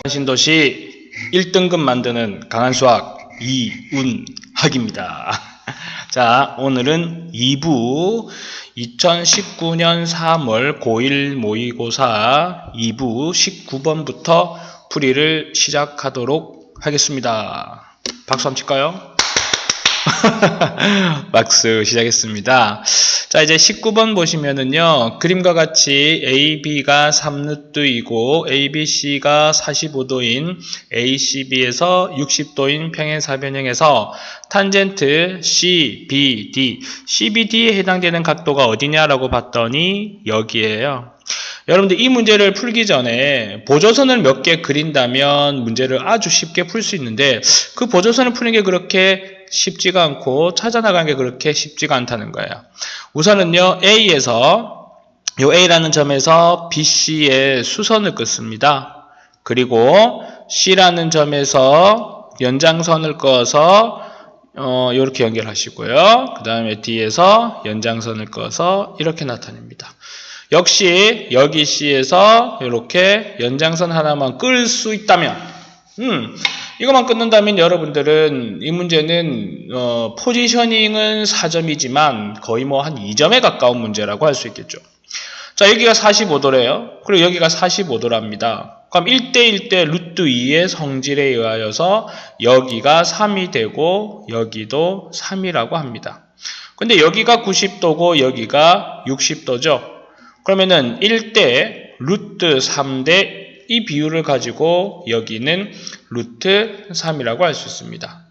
신도시 1등급 만드는 강한 수학 이운학입니다. 자, 오늘은 2부 2019년 3월 고1 모의고사 2부 19번부터 풀이를 시작하도록 하겠습니다. 박수 한번 칠까요? 박수 시작했습니다. 자, 이제 19번 보시면은요, 그림과 같이 AB가 3루트이고 ABC가 45도인 ACB에서 60도인 평행사변형에서 탄젠트 CBD, CBD에 해당되는 각도가 어디냐라고 봤더니 여기에요. 여러분들 이 문제를 풀기 전에 보조선을 몇 개 그린다면 문제를 아주 쉽게 풀 수 있는데 그 보조선을 푸는 게 그렇게 쉽지가 않고 찾아나가는 게 그렇게 쉽지가 않다는 거예요. 우선은요, A에서 요 A라는 점에서 BC에 수선을 긋습니다. 그리고 C라는 점에서 연장선을 그어서 이렇게 연결하시고요. 그 다음에 D에서 연장선을 그어서 이렇게 나타냅니다. 역시 여기 C에서 이렇게 연장선 하나만 끌 수 있다면 이것만 끊는다면 여러분들은 이 문제는 포지셔닝은 4점이지만 거의 뭐 한 2점에 가까운 문제라고 할 수 있겠죠. 자, 여기가 45도래요. 그리고 여기가 45도랍니다. 그럼 1대1대 루트 2의 성질에 의하여서 여기가 3이 되고 여기도 3이라고 합니다. 근데 여기가 90도고 여기가 60도죠. 그러면은 1대 루트 3대 이 비율을 가지고 여기는 루트 3이라고 할 수 있습니다.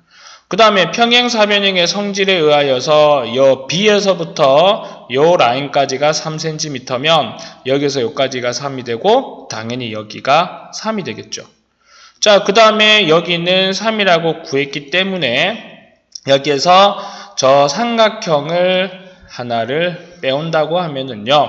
그 다음에 평행사변형의 성질에 의하여서 요 B에서부터 요 라인까지가 3cm면 여기서 여기까지가 3이 되고 당연히 여기가 3이 되겠죠. 자, 그 다음에 여기는 3이라고 구했기 때문에 여기에서 저 삼각형을 하나를 빼온다고 하면은요,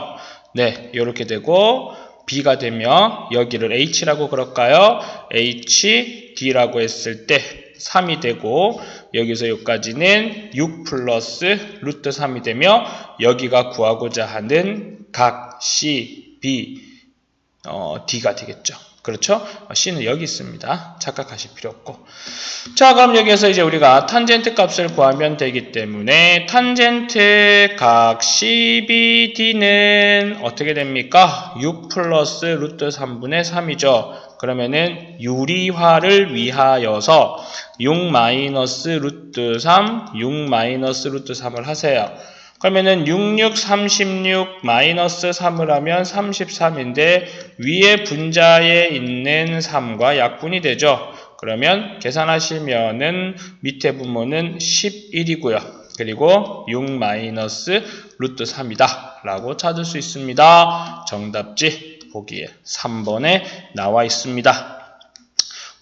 네, 이렇게 되고 B가 되면 여기를 H라고 그럴까요? HD라고 했을 때 3이 되고 여기서 여기까지는 6 플러스 루트 3이 되며 여기가 구하고자 하는 각 C, B, D가 되겠죠. 그렇죠? C는 여기 있습니다. 착각하실 필요 없고. 자, 그럼 여기에서 이제 우리가 탄젠트 값을 구하면 되기 때문에 탄젠트 각 CBD는 어떻게 됩니까? 6 플러스 루트 3분의 3이죠. 그러면은 유리화를 위하여서 6 마이너스 루트 3, 6 마이너스 루트 3을 하세요. 그러면은 66, 36, 마이너스 3을 하면 33인데 위에 분자에 있는 3과 약분이 되죠. 그러면 계산하시면은 밑에 부분은 11이고요. 그리고 6 마이너스 루트 3이다 라고 찾을 수 있습니다. 정답지 보기에 3번에 나와 있습니다.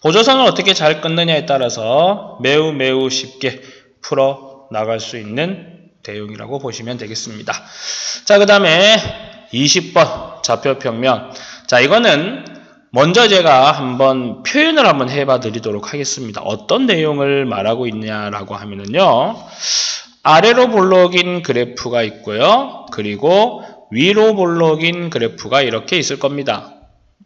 보조선을 어떻게 잘 끊느냐에 따라서 매우 쉽게 풀어 나갈 수 있는 대용이라고 보시면 되겠습니다. 자, 그 다음에 20번 좌표평면. 자, 이거는 먼저 제가 한번 표현을 한번 해봐 드리도록 하겠습니다. 어떤 내용을 말하고 있냐라고 하면은요, 아래로 볼록인 그래프가 있고요. 그리고 위로 볼록인 그래프가 이렇게 있을 겁니다.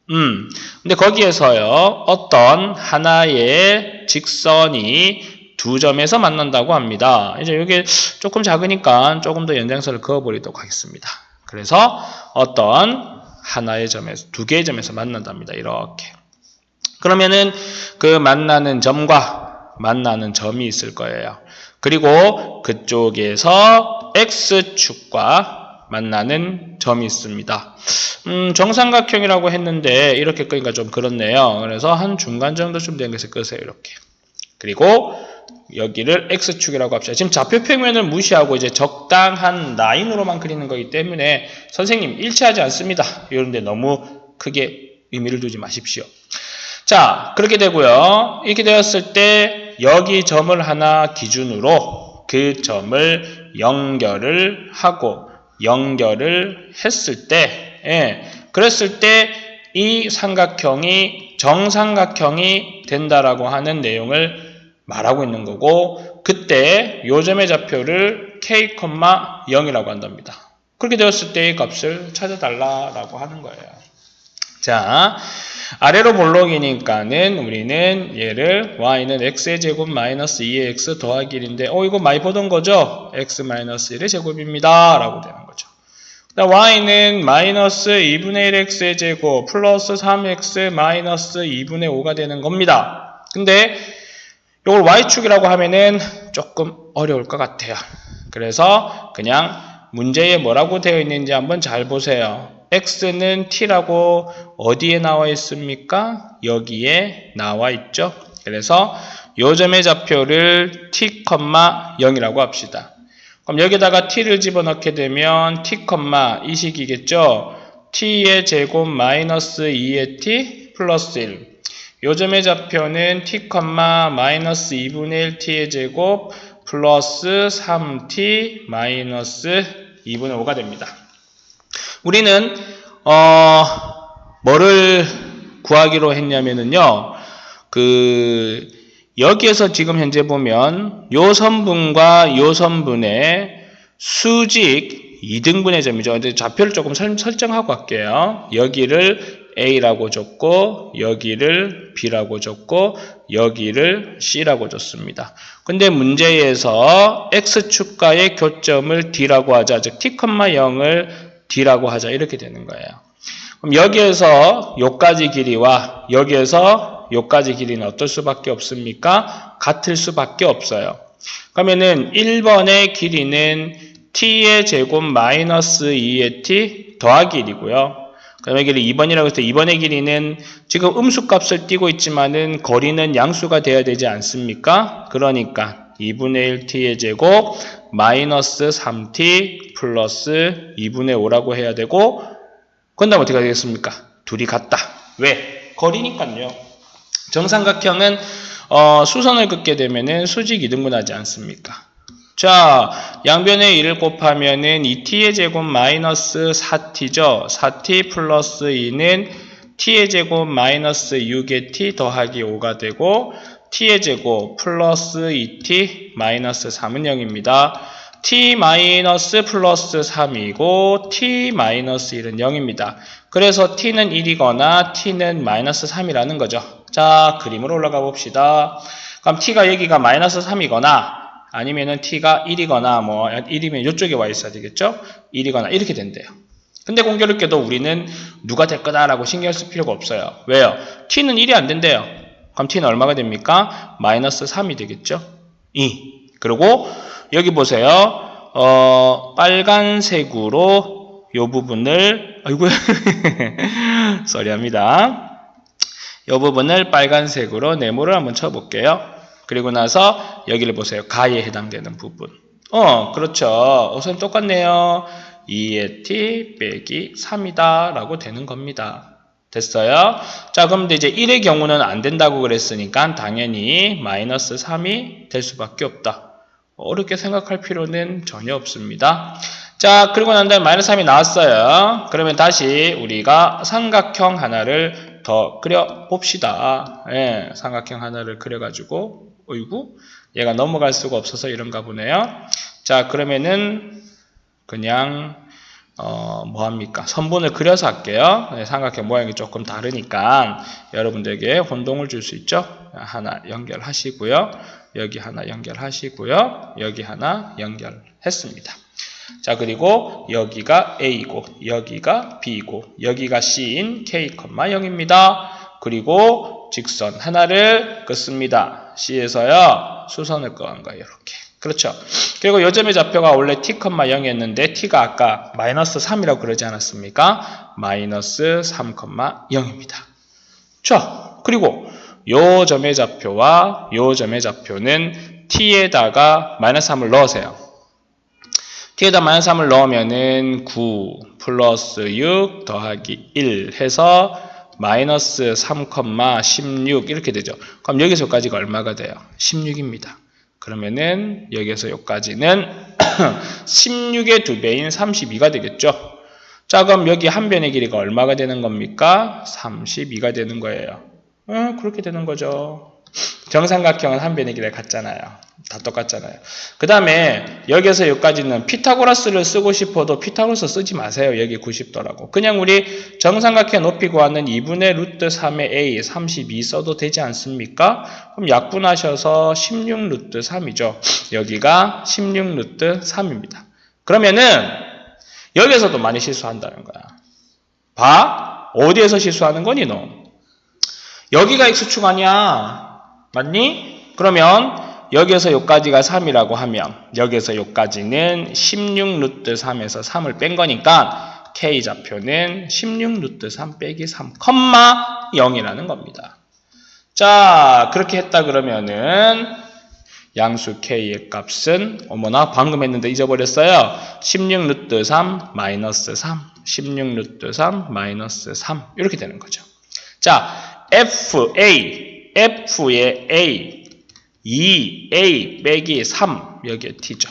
근데 거기에서요, 어떤 하나의 직선이 두 점에서 만난다고 합니다. 이제 이게 조금 작으니까 조금 더 연장선을 그어버리도록 하겠습니다. 그래서 어떤 하나의 점에서, 두 개의 점에서 만난답니다. 이렇게. 그러면은 그 만나는 점과 만나는 점이 있을 거예요. 그리고 그쪽에서 X축과 만나는 점이 있습니다. 정삼각형이라고 했는데 이렇게 끄니까 좀 그렇네요. 그래서 한 중간 정도쯤 된 것을 끄세요. 이렇게. 그리고 여기를 X축이라고 합시다. 지금 좌표평면을 무시하고 이제 적당한 라인으로만 그리는 거기 때문에 선생님 일치하지 않습니다. 이런데 너무 크게 의미를 두지 마십시오. 자, 그렇게 되고요. 이렇게 되었을 때 여기 점을 하나 기준으로 그 점을 연결을 하고 연결을 했을 때, 그랬을 때 이 삼각형이 정삼각형이 된다라고 하는 내용을 말하고 있는 거고, 그때 요 점의 좌표를 K, 0이라고 한답니다. 그렇게 되었을 때의 값을 찾아달라라고 하는 거예요. 자, 아래로 볼록이니까는 우리는 얘를 y는 x의 제곱 마이너스 2의 x 더하기 1인데 이거 많이 보던 거죠? x 마이너스 1의 제곱입니다 라고 되는 거죠. y는 마이너스 2분의 1x의 제곱 플러스 3x 마이너스 2분의 5가 되는 겁니다. 근데 이걸 y축이라고 하면은 조금 어려울 것 같아요. 그래서 그냥 문제에 뭐라고 되어 있는지 한번 잘 보세요. x는 t라고 어디에 나와 있습니까? 여기에 나와 있죠. 그래서 요점의 좌표를 t, 0이라고 합시다. 그럼 여기다가 t를 집어넣게 되면 t, 이 식이겠죠. t의 제곱 마이너스 2의 t 플러스 1. 요점의 좌표는 t, 마이너스 2분의 1t의 제곱 플러스 3t 마이너스 2분의 5가 됩니다. 우리는 뭐를 구하기로 했냐면은요. 여기에서 지금 현재 보면 요 선분과 요 선분의 수직 2등분의 점이죠. 근데 좌표를 조금 설정하고 할게요. 여기를 A라고 줬고 여기를 B라고 줬고 여기를 C라고 줬습니다. 근데 문제에서 X축과의 교점을 D라고 하자. 즉 T, 0을 D라고 하자. 이렇게 되는 거예요. 그럼 여기에서 요까지 길이와 여기에서 요까지 길이는 어떨 수밖에 없습니까? 같을 수밖에 없어요. 그러면은 1번의 길이는 t의 제곱 마이너스 2의 t 더하기 1이고요. 그다음에 길이 2번이라고 해서 2번의 길이는 지금 음수값을 띄고 있지만은 거리는 양수가 돼야 되지 않습니까? 그러니까 2분의 1t의 제곱 마이너스 3t 플러스 2분의 5라고 해야 되고 그건 다음 어떻게 되겠습니까? 둘이 같다. 왜? 거리니까요. 정삼각형은 수선을 긋게 되면은 수직 2등분하지 않습니까? 자, 양변에 1을 곱하면은 2t의 제곱 마이너스 4t죠. 4t 플러스 2는 t의 제곱 마이너스 6의 t 더하기 5가 되고 t의 제곱 플러스 2t 마이너스 3은 0입니다. t 마이너스 플러스 3이고 t 마이너스 1은 0입니다. 그래서 t는 1이거나 t는 마이너스 3이라는 거죠. 자, 그림으로 올라가 봅시다. 그럼 t가 여기가 마이너스 3이거나 아니면은 t가 1이거나 뭐 1이면 이쪽에 와 있어야 되겠죠? 1이거나 이렇게 된대요. 근데 공교롭게도 우리는 누가 될 거다라고 신경 쓸 필요가 없어요. 왜요? t는 1이 안 된대요. 그럼 t는 얼마가 됩니까? 마이너스 3이 되겠죠? 2. 그리고 여기 보세요. 빨간색으로 요 부분을 아이고 쏘리합니다. 요 부분을 빨간색으로 네모를 한번 쳐볼게요. 그리고 나서 여기를 보세요. 가에 해당되는 부분. 그렇죠. 우선 똑같네요. 2의 t 빼기 3이다 라고 되는 겁니다. 됐어요? 자, 그럼 이제 1의 경우는 안 된다고 그랬으니까 당연히 마이너스 3이 될 수밖에 없다. 어렵게 생각할 필요는 전혀 없습니다. 자, 그리고 난 다음에 마이너스 3이 나왔어요. 그러면 다시 우리가 삼각형 하나를 더 그려봅시다. 예, 삼각형 하나를 그려가지고 어이구 얘가 넘어갈 수가 없어서 이런가 보네요. 자, 그러면은 그냥 뭐합니까? 선분을 그려서 할게요. 네, 삼각형 모양이 조금 다르니까 여러분들에게 혼동을 줄 수 있죠. 하나 연결하시고요. 여기 하나 연결하시고요. 여기 하나 연결했습니다. 자, 그리고 여기가 A고 여기가 B고 여기가 C인 K, 0입니다. 그리고 직선 하나를 긋습니다. C에서요. 수선을 끄는 거예요. 이렇게. 그렇죠. 그리고 요점의 좌표가 원래 t, 0이었는데 t가 아까 마이너스 3이라고 그러지 않았습니까? 마이너스 3, 0입니다. 자, 그리고 요 점의 좌표와 요 점의 좌표는 t에다가 마이너스 3을 넣으세요. t에다 마이너스 3을 넣으면은 9 플러스 6 더하기 1 해서 마이너스 3, 16 이렇게 되죠. 그럼 여기서까지가 얼마가 돼요? 16입니다. 그러면은 여기에서 여기까지는 16의 2배인 32가 되겠죠. 자, 그럼 여기 한 변의 길이가 얼마가 되는 겁니까? 32가 되는 거예요. 그렇게 되는 거죠. 정삼각형은 한 변의 길이가 같잖아요. 다 똑같잖아요. 그 다음에 여기에서 여기까지는 피타고라스를 쓰고 싶어도 피타고라스 쓰지 마세요. 여기 90도라고. 그냥 우리 정삼각형 높이 구하는 2분의 루트 3의 a 32 써도 되지 않습니까? 그럼 약분하셔서 16 루트 3이죠. 여기가 16 루트 3입니다. 그러면은 여기에서도 많이 실수한다는 거야. 봐. 어디에서 실수하는 거니 너? 여기가 x축 아니야. 맞니? 그러면 여기에서 여기까지가 3이라고 하면 여기에서 여기까지는 16 루트 3에서 3을 뺀 거니까 K좌표는 16 루트 3 빼기 3, 0이라는 겁니다. 자, 그렇게 했다 그러면은 양수 K의 값은 어머나 방금 했는데 잊어버렸어요. 16 루트 3 마이너스 3, 16 루트 3 마이너스 3 이렇게 되는 거죠. 자, FA의 A 2A 빼기 3 여기에 T죠.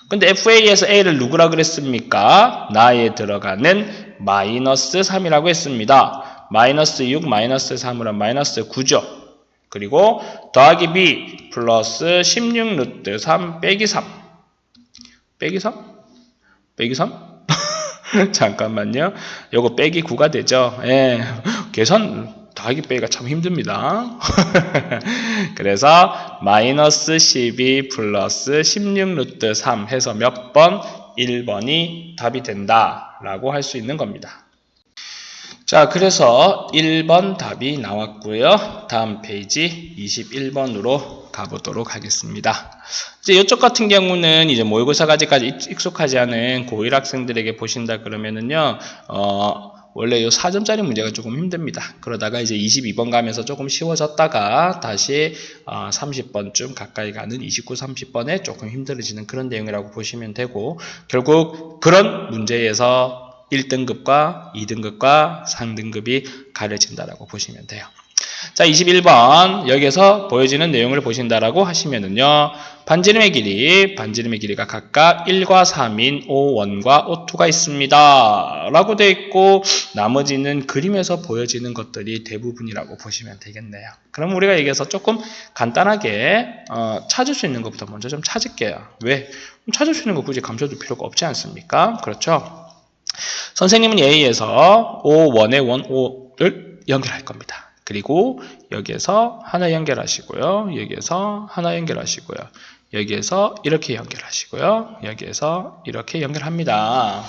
근데 FA에서 A를 누구라 그랬습니까? 나에 들어가는 마이너스 3이라고 했습니다. 마이너스 6 마이너스 3으로 마이너스 9죠. 그리고 더하기 B 플러스 16 루트 3 빼기 3 빼기 3? 빼기 3? 잠깐만요. 요거 빼기 9가 되죠. 예, 계산 더하기 빼기가 참 힘듭니다. 그래서 마이너스 12 플러스 16 루트 3 해서 몇 번? 1번이 답이 된다라고 할 수 있는 겁니다. 자, 그래서 1번 답이 나왔고요. 다음 페이지 21번으로 가보도록 하겠습니다. 이제 이쪽 같은 경우는 이제 모의고사 까지까지 익숙하지 않은 고1 학생들에게 보신다 그러면은요, 원래 이 4점짜리 문제가 조금 힘듭니다. 그러다가 이제 22번 가면서 조금 쉬워졌다가 다시 30번쯤 가까이 가는 29, 30번에 조금 힘들어지는 그런 내용이라고 보시면 되고, 결국 그런 문제에서 1등급과 2등급과 3등급이 가려진다라고 보시면 돼요. 자, 21번 여기에서 보여지는 내용을 보신다라고 하시면은요, 반지름의 길이가 각각 1과 3인 O1과 O2가 있습니다 라고 되어 있고, 나머지는 그림에서 보여지는 것들이 대부분이라고 보시면 되겠네요. 그럼 우리가 여기서 조금 간단하게 찾을 수 있는 것부터 먼저 좀 찾을게요. 왜? 찾을 수 있는 거 굳이 감춰줄 필요가 없지 않습니까? 그렇죠? 선생님은 A에서 O1의 1O를 연결할 겁니다. 그리고 여기에서 하나 연결하시고요. 여기에서 하나 연결하시고요. 여기에서 이렇게 연결하시고요. 여기에서 이렇게 연결합니다.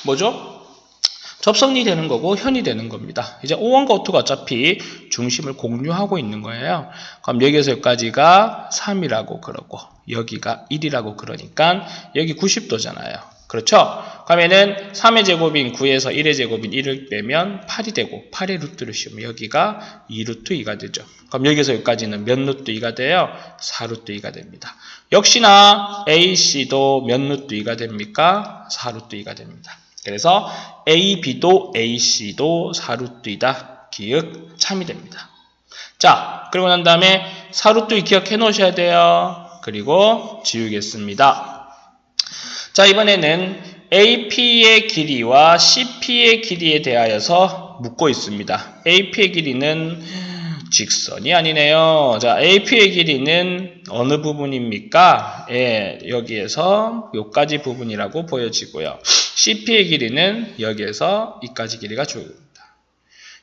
뭐죠? 접선이 되는 거고 현이 되는 겁니다. 이제 O1과 O2가 어차피 중심을 공유하고 있는 거예요. 그럼 여기에서 여기까지가 3이라고 그러고 여기가 1이라고 그러니까 여기 90도잖아요. 그렇죠? 그러면은 3의 제곱인 9에서 1의 제곱인 1을 빼면 8이 되고 8의 루트를 씌우면 여기가 2루트 2가 되죠. 그럼 여기서 여기까지는 몇 루트 2가 돼요? 4루트 2가 됩니다. 역시나 AC도 몇 루트 2가 됩니까? 4루트 2가 됩니다. 그래서 AB도 AC도 4루트 2다. 기억 참이 됩니다. 자, 그리고 난 다음에 4루트 2 기억해 놓으셔야 돼요. 그리고 지우겠습니다. 자, 이번에는 AP의 길이와 CP의 길이에 대하여서 묻고 있습니다. AP의 길이는 직선이 아니네요. 자, AP의 길이는 어느 부분입니까? 예, 여기에서 여기까지 부분이라고 보여지고요. CP의 길이는 여기에서 이까지 길이가 주어집니다.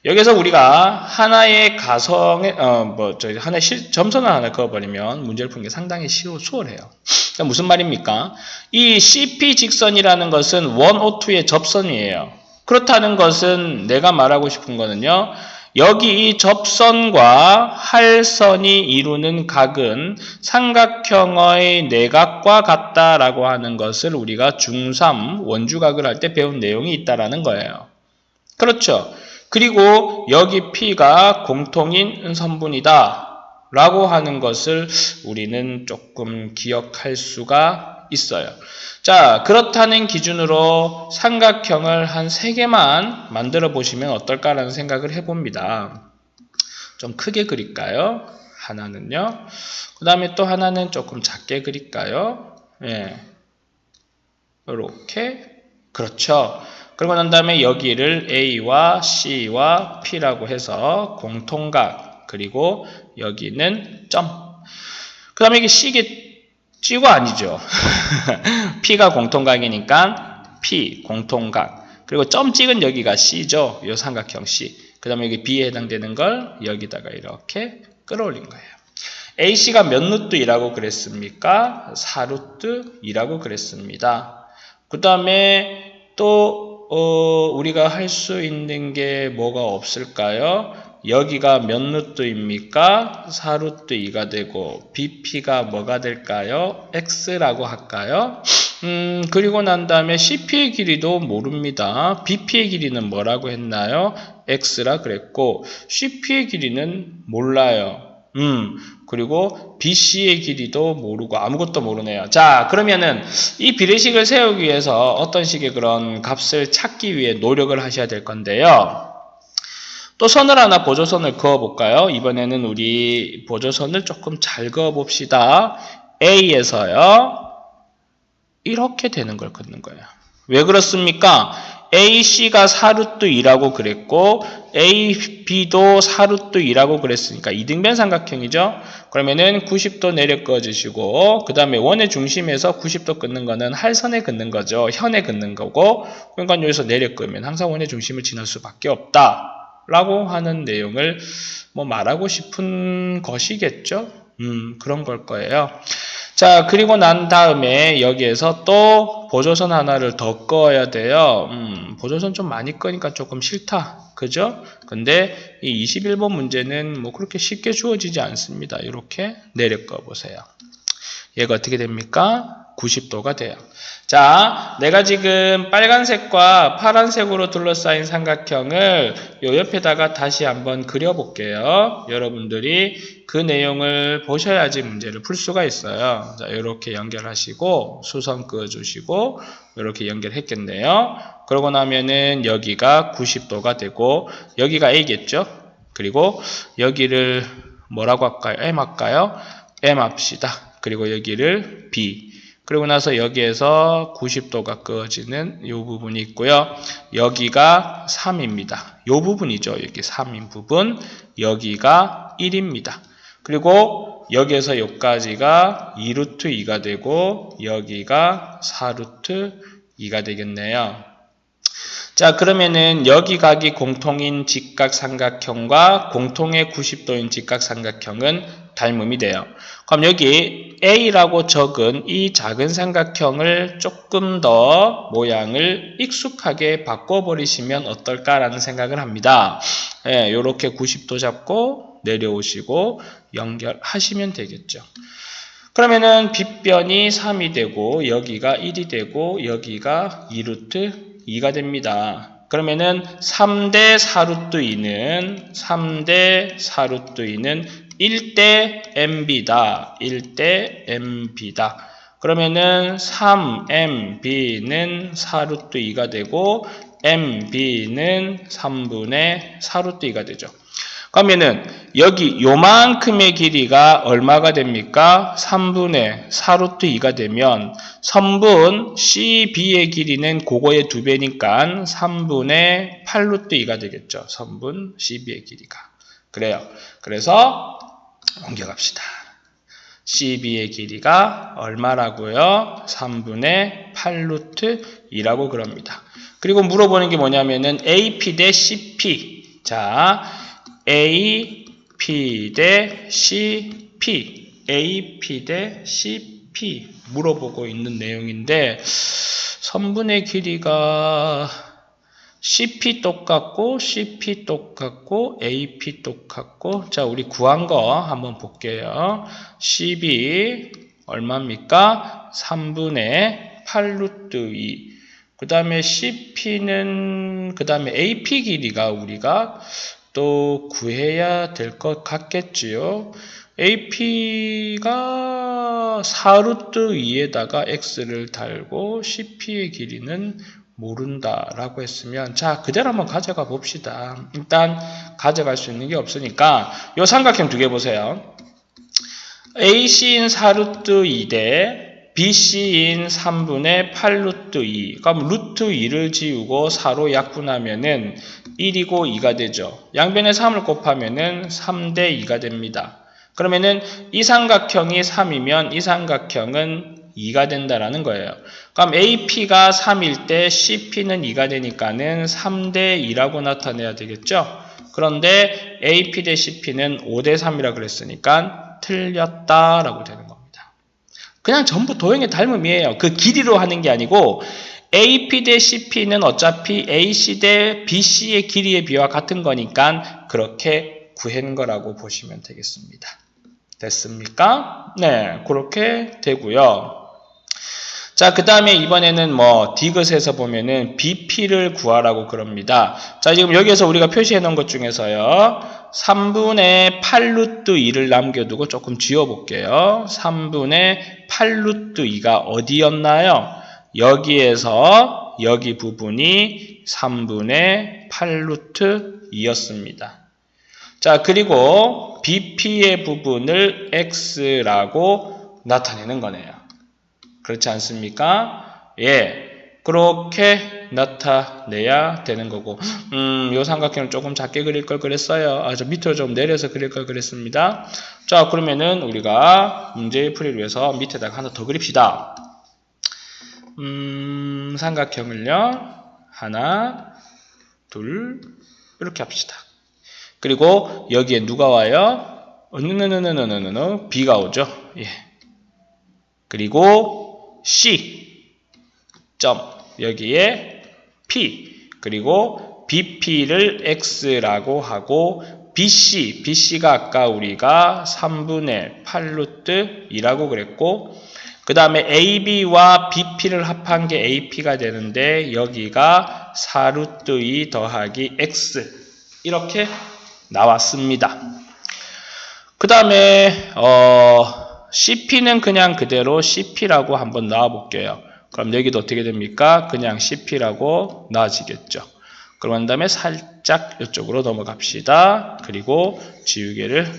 여기서 우리가 하나의 가성에 하나의 점선을 하나 그어버리면 문제를 푸는 게 상당히 수월해요. 그러니까 무슨 말입니까? 이 CP 직선이라는 것은 1O2의 접선이에요. 그렇다는 것은 내가 말하고 싶은 거는요, 여기 이 접선과 할선이 이루는 각은 삼각형의 내각과 같다라고 하는 것을 우리가 중3 원주각을 할 때 배운 내용이 있다라는 거예요. 그렇죠? 그리고 여기 P가 공통인 선분이다 라고 하는 것을 우리는 조금 기억할 수가 있어요. 자, 그렇다는 기준으로 삼각형을 한 3개만 만들어 보시면 어떨까라는 생각을 해봅니다. 좀 크게 그릴까요? 하나는요. 그 다음에 또 하나는 조금 작게 그릴까요? 예. 이렇게. 그렇죠. 그러고 난 다음에 여기를 A와 C와 P라고 해서 공통각, 그리고 여기는 점. 그 다음에 이게 C겠지가 아니죠. P가 공통각이니까 P, 공통각. 그리고 점 찍은 여기가 C죠. 이 삼각형 C. 그 다음에 여기 B에 해당되는 걸 여기다가 이렇게 끌어올린 거예요. AC가 몇 루트 2라고 그랬습니까? 4루트 2라고 그랬습니다. 그 다음에 또 우리가 할 수 있는 게 뭐가 없을까요? 여기가 몇 루트입니까? 4루트 2가 되고 BP가 뭐가 될까요? X라고 할까요? 그리고 난 다음에 CP의 길이도 모릅니다. BP의 길이는 뭐라고 했나요? X라 그랬고 CP의 길이는 몰라요. 그리고 BC의 길이도 모르고 아무것도 모르네요. 자, 그러면은 이 비례식을 세우기 위해서 어떤 식의 그런 값을 찾기 위해 노력을 하셔야 될 건데요. 또 선을 하나 보조선을 그어볼까요? 이번에는 우리 보조선을 조금 잘 그어봅시다. A에서요. 이렇게 되는 걸 긋는 거예요. 왜 그렇습니까? AC가 4루트 2라고 그랬고 AB도 4루트 2라고 그랬으니까 이등변 삼각형이죠. 그러면은 90도 내려 그어주시고 그 다음에 원의 중심에서 90도 긋는 거는 할선에 긋는 거죠. 현에 긋는 거고 그러니까 여기서 내려 그으면 항상 원의 중심을 지날 수밖에 없다 라고 하는 내용을 뭐 말하고 싶은 것이겠죠. 그런 걸 거예요. 자, 그리고 난 다음에 여기에서 또 보조선 하나를 더 그어야 돼요. 보조선 좀 많이 끄니까 조금 싫다. 그죠? 근데 이 21번 문제는 뭐 그렇게 쉽게 주어지지 않습니다. 이렇게 내려 그어 보세요. 얘가 어떻게 됩니까? 90도가 돼요. 자, 내가 지금 빨간색과 파란색으로 둘러싸인 삼각형을 요 옆에다가 다시 한번 그려볼게요. 여러분들이 그 내용을 보셔야지 문제를 풀 수가 있어요. 자, 이렇게 연결하시고 수선 그어주시고 이렇게 연결했겠네요. 그러고 나면은 여기가 90도가 되고 여기가 A겠죠? 그리고 여기를 뭐라고 할까요? M 할까요? M 합시다. 그리고 여기를 B. 그리고 나서 여기에서 90도가 그어지는 이 부분이 있고요. 여기가 3입니다. 이 부분이죠. 여기 3인 부분. 여기가 1입니다. 그리고 여기에서 여기까지가 2루트 2가 되고 여기가 4루트 2가 되겠네요. 자, 그러면은 여기 각이 공통인 직각삼각형과 공통의 90도인 직각삼각형은 닮음이 돼요. 그럼 여기 A라고 적은 이 작은 삼각형을 조금 더 모양을 익숙하게 바꿔버리시면 어떨까라는 생각을 합니다. 예, 이렇게 90도 잡고 내려오시고 연결하시면 되겠죠. 그러면은 빗변이 3이 되고 여기가 1이 되고 여기가 2루트 2가 됩니다. 그러면은 3대 4루트 2는 1대 MB다. 1대 MB다. 그러면은 3MB는 4루트 2가 되고 MB는 3분의 4루트 2가 되죠. 그러면은 여기 요만큼의 길이가 얼마가 됩니까? 3분의 4루트 2가 되면 선분 CB의 길이는 그거의 2배니까 3분의 8루트 2가 되겠죠. 선분 CB의 길이가. 그래요. 그래서 옮겨갑시다. CB의 길이가 얼마라고요? 3분의 8루트 2라고 그럽니다. 그리고 물어보는 게 뭐냐면은 AP 대 CP. 자, AP 대 CP, AP 대 CP 물어보고 있는 내용인데 선분의 길이가 CP 똑같고 CP 똑같고 AP 똑같고 자, 우리 구한 거 한번 볼게요. CB 얼마입니까? 3분의 8루트 2. 그 다음에 CP는 그 다음에 AP 길이가 우리가 또 구해야 될 것 같겠지요. AP가 4루트 2에다가 X를 달고 CP의 길이는 모른다라고 했으면 자, 그대로 한번 가져가 봅시다. 일단 가져갈 수 있는 게 없으니까 요 삼각형 두 개 보세요. AC인 4루트 2 대 BC인 3분의 8루트 2. 그럼 루트 2를 지우고 4로 약분하면은 1이고 2가 되죠. 양변에 3을 곱하면은 3대 2가 됩니다. 그러면은 이 삼각형이 3이면 이 삼각형은 2가 된다라는 거예요. 그럼 AP가 3일 때 CP는 2가 되니까는 3대 2라고 나타내야 되겠죠? 그런데 AP 대 CP는 5대 3이라 그랬으니까 틀렸다라고 되는 겁니다. 그냥 전부 도형의 닮음이에요. 그 길이로 하는 게 아니고 AP 대 CP는 어차피 AC 대 BC의 길이의 비와 같은 거니까 그렇게 구한 거라고 보시면 되겠습니다. 됐습니까? 네, 그렇게 되고요. 자, 그 다음에 이번에는 디귿에서 보면은 BP를 구하라고 그럽니다. 자, 지금 여기에서 우리가 표시해 놓은 것 중에서요. 3분의 8루트 2를 남겨두고 조금 지워볼게요. 3분의 8루트 2가 어디였나요? 여기에서 여기 부분이 3분의 8루트 2였습니다. 자, 그리고 BP의 부분을 X라고 나타내는 거네요. 그렇지 않습니까? 예, 그렇게 나타내야 되는 거고, 요 삼각형을 조금 작게 그릴 걸 그랬어요. 저 밑으로 좀 내려서 그릴 걸 그랬습니다. 자, 그러면은 우리가 문제 풀이를 위해서 밑에다가 하나 더 그립시다. 삼각형을요, 하나, 둘, 이렇게 합시다. 그리고 여기에 누가 와요? B가 오죠. 예. 그리고 C 점 여기에 P 그리고 BP를 X라고 하고 BC가 아까 우리가 3분의 8루트 2라고 그랬고 그 다음에 AB와 BP를 합한 게 AP가 되는데 여기가 4루트 2 더하기 X 이렇게 나왔습니다. 그 다음에 CP는 그냥 그대로 CP라고 한번 나와볼게요. 그럼 여기도 어떻게 됩니까? 그냥 CP라고 나와지겠죠. 그런 다음에 살짝 이쪽으로 넘어갑시다. 그리고 지우개를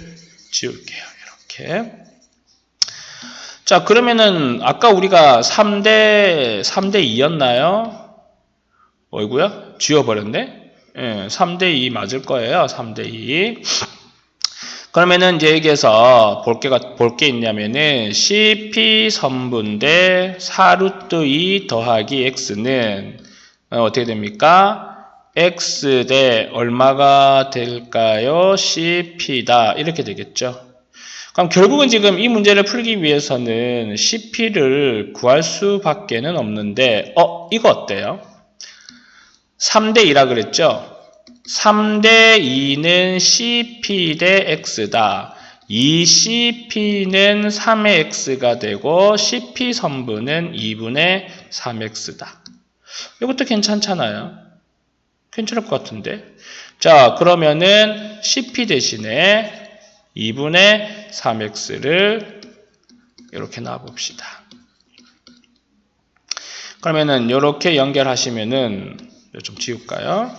지울게요. 이렇게. 자, 그러면은 아까 우리가 3대 2였나요? 어이구야? 지워버렸네? 예, 3대 2 맞을 거예요. 3대 2. 그러면은 이제 여기에서 볼 게 있냐면은 CP 선분대 4루트 2 더하기 X는 어떻게 됩니까? X 대 얼마가 될까요? CP다. 이렇게 되겠죠. 그럼 결국은 지금 이 문제를 풀기 위해서는 CP를 구할 수밖에는 없는데 이거 어때요? 3대 2라 그랬죠? 3대 2는 CP 대 X다. 이 CP는 3의 X가 되고 CP 선분은 2분의 3X다. 이것도 괜찮잖아요. 괜찮을 것 같은데. 자, 그러면은 CP 대신에 2분의 3X를 이렇게 놔봅시다. 그러면은 이렇게 연결하시면은 좀 지울까요?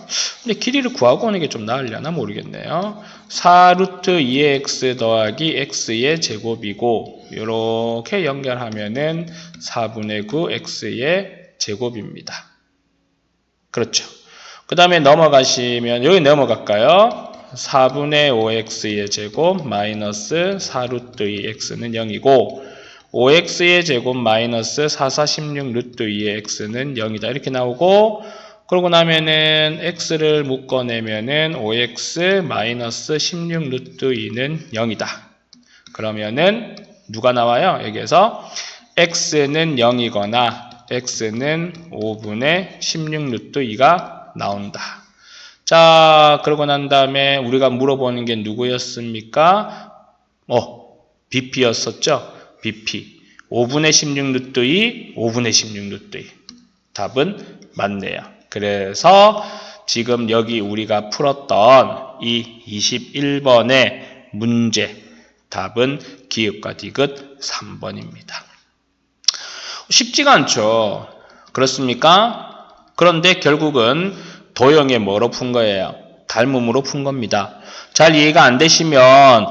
근데 길이를 구하고 오는 게 좀 나으려나 모르겠네요. 4루트 2의 X 더하기 X의 제곱이고 이렇게 연결하면은 4분의 9 X의 제곱입니다. 그렇죠. 그 다음에 넘어가시면 여기 넘어갈까요? 4분의 5x의 제곱 마이너스 4루트 2x는 0이고 5x의 제곱 마이너스 4, 4, 16 루트 2의 x는 0이다. 이렇게 나오고 그러고 나면은 x를 묶어내면은 5x 마이너스 16 루트 2는 0이다. 그러면은 누가 나와요? 여기에서 x는 0이거나 x는 5분의 16 루트 2가 나온다. 자, 그러고 난 다음에 우리가 물어보는 게 누구였습니까? BP였었죠? BP. 5분의 16 루트 2, 5분의 16 루트 2. 답은 맞네요. 그래서 지금 여기 우리가 풀었던 이 21번의 문제 답은 기읍과 디귿 3번입니다. 쉽지가 않죠. 그렇습니까? 그런데 결국은 도형에 뭐로 푼 거예요? 닮음으로 푼 겁니다. 잘 이해가 안 되시면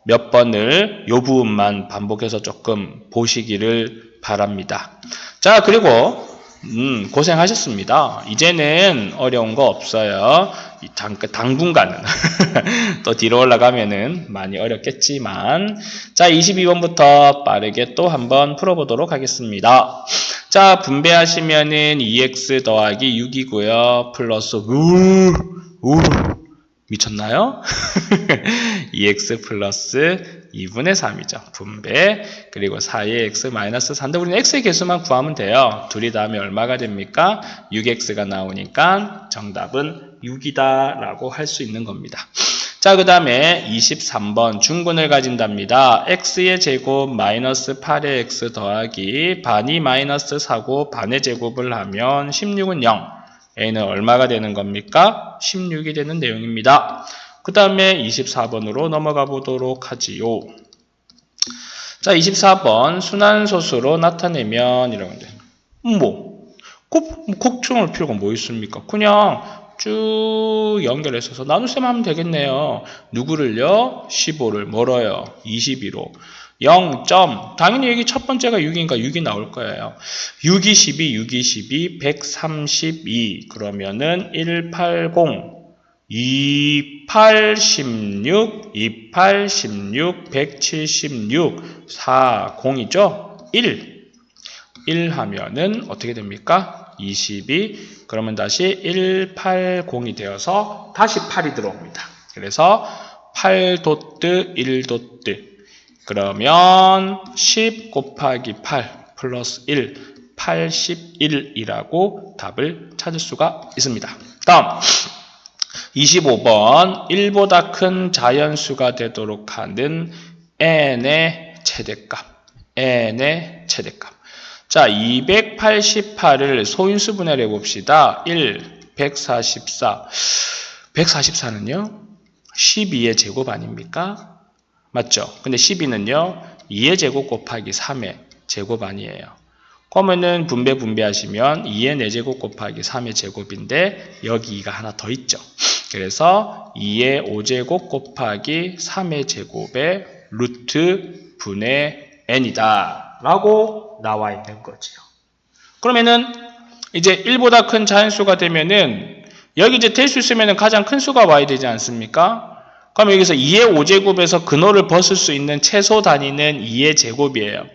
몇 번을 요 부분만 반복해서 조금 보시기를 바랍니다. 자, 그리고 고생하셨습니다. 이제는 어려운 거 없어요. 당분간은. 또 뒤로 올라가면은 많이 어렵겠지만. 자, 22번부터 빠르게 또 한번 풀어보도록 하겠습니다. 자, 분배하시면은 2x 더하기 6이고요. 플러스, 미쳤나요? 2x 플러스 2분의 3이죠. 분배. 그리고 4의 x 마이너스 4인데 우리는 x의 개수만 구하면 돼요. 둘이 다음에 얼마가 됩니까? 6x가 나오니까 정답은 6이다 라고 할 수 있는 겁니다. 자, 그 다음에 23번 중근을 가진답니다. x의 제곱 마이너스 8의 x 더하기 반이 마이너스 4고 반의 제곱을 하면 16은 0. a는 얼마가 되는 겁니까? 16이 되는 내용입니다. 그 다음에 24번으로 넘어가 보도록 하지요. 자, 24번 순환소수로 나타내면 이런 건데 걱정할 필요가 뭐 있습니까? 그냥 쭉 연결해서 나눗셈 하면 되겠네요. 누구를요? 15를 멀어요. 22로 0점. 당연히 여기 첫 번째가 6이니까 6이 나올 거예요. 6, 22, 6, 22, 132. 그러면은 180, 28, 16, 28, 16, 176, 4, 0이죠? 1. 1 하면은 어떻게 됩니까? 22. 그러면 다시 180이 되어서 다시 8이 들어옵니다. 그래서 8도트, 1도트. 그러면 10 곱하기 8 플러스 1, 81이라고 답을 찾을 수가 있습니다. 다음 25번 1보다 큰 자연수가 되도록 하는 n의 최대값. n의 최대값. 자, 288을 소인수 분해를 해봅시다. 1, 144. 144는요? 12의 제곱 아닙니까? 맞죠? 근데 12는요, 2의 제곱 곱하기 3의 제곱 아니에요. 그러면은 분배하시면 2의 4제곱 곱하기 3의 제곱인데 여기 2가 하나 더 있죠. 그래서 2의 5제곱 곱하기 3의 제곱의 루트 분의 n이다 라고 나와 있는 거지요. 그러면은 이제 1보다 큰 자연수가 되면은 여기 이제 될 수 있으면은 가장 큰 수가 와야 되지 않습니까? 그럼 여기서 2의 5제곱에서 근호를 벗을 수 있는 최소 단위는 2의 제곱이에요.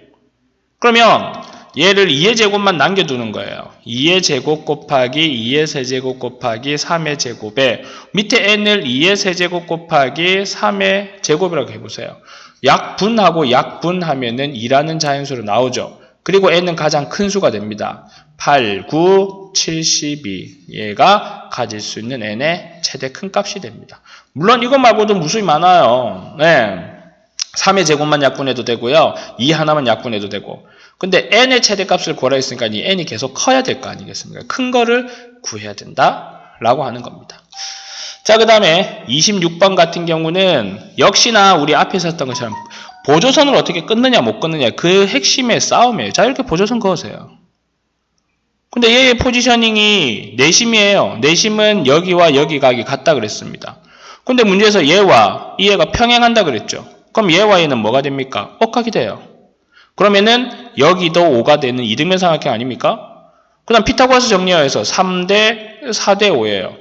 그러면 얘를 2의 제곱만 남겨두는 거예요. 2의 제곱 곱하기 2의 세제곱 곱하기 3의 제곱에 밑에 n을 2의 세제곱 곱하기 3의 제곱이라고 해보세요. 약분하고 약분하면은 2라는 자연수로 나오죠. 그리고 n은 가장 큰 수가 됩니다. 8, 9, 72. 얘가 가질 수 있는 n의 최대 큰 값이 됩니다. 물론 이것 말고도 무수히 많아요. 네. 3의 제곱만 약분해도 되고요. 2 하나만 약분해도 되고. 근데 n의 최대값을 구하라 했으니까 이 n이 계속 커야 될 거 아니겠습니까? 큰 거를 구해야 된다라고 하는 겁니다. 자, 그 다음에 26번 같은 경우는 역시나 우리 앞에서 했던 것처럼 보조선을 어떻게 끊느냐 못 끊느냐 그 핵심의 싸움이에요. 자, 이렇게 보조선 그으세요. 근데 얘의 포지셔닝이 내심이에요. 내심은 여기와 여기 각이 같다 그랬습니다. 근데 문제에서 얘와 이 얘가 평행한다 그랬죠. 그럼 얘와 얘는 뭐가 됩니까? 억각이 돼요. 그러면은 여기도 5가 되는 이등변 삼각형 아닙니까? 그 다음 피타고라스 정리하여서 3대 4대 5예요.